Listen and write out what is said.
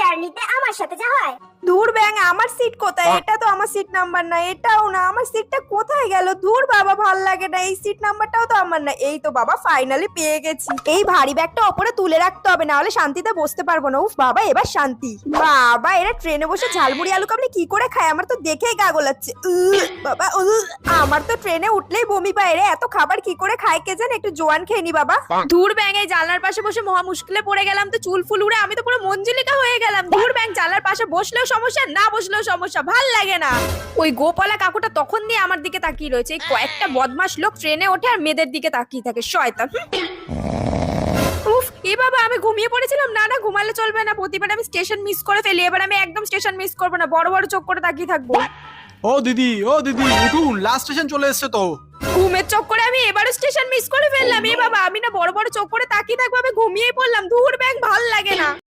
জার্নিতে আমার সাথে যা হয়। ধুর ব্যাং, আমার সিট কোথায়? এটা তো আমার সিট নাম্বার না, এটাও না। আমার সিটটা কোথায় গেল? ধুর বাবা, ভাল লাগে না। এই সিট নাম্বারটাও তো আমার না। এই তো বাবা, ফাইনালি পেয়ে গেছি। এই ভারী ব্যাগটা ওপরে তুলে রাখতে হবে, না হলে শান্তিতে বসতে পারবো না। উফ বাবা, এবার শান্তি। বাবা, এরা ট্রেনে বসে ঝালমুড়ি আলু কাবলি কি করে খায়? আমার তো দেখেই গা গোলাচ্ছে। বাবা, আমার তো ট্রেনে উঠলেই বমি পায় রে। এত খাবার কি করে খায় কে জানে? একটু জোয়ান খেয়ে নি বাবা। ধুর ব্যাং, এই জানলার পাশে বসে মহা মুশকিলে পড়ে গেলাম তো। চুল ফুল উড়ে আমি তো পুরো মঞ্জুলিকা হয়ে গেলাম। ধুর ব্যাং, জানলার পাশে বসলেও সমস্যা, না বসলেও সমস্যা, ভাল লাগে না। ওই গোপালা কাকুটা তখন দিয়ে আমার দিকে তাকিয়ে রয়েছে। এই কয়েকটা বদমাশ লোক ট্রেনে ওঠে আর মেয়েদের দিকে তাকিয়ে থাকে, শয়তান। উফ, এ বাবা, আমি ঘুমিয়ে পড়েছিলাম। না না, ঘুমালে চলবে না। প্রতিবার আমি স্টেশন মিস করে ফেলি। এবার আমি একদম স্টেশন মিস করবো না, বড় বড় চোখ করে তাকিয়ে থাকবো। ও দিদি উঠুন, লাস্ট স্টেশন চলে এসছে তো। ঘুমের চক্করে আমি এবারও স্টেশন মিস করে ফেললাম। এ বাবা, আমি না বড় বড় চোখ করে তাকিয়ে থাকবো, আমি ঘুমিয়েই পড়লাম। ধুর ব্যাং, ভাল লাগে না।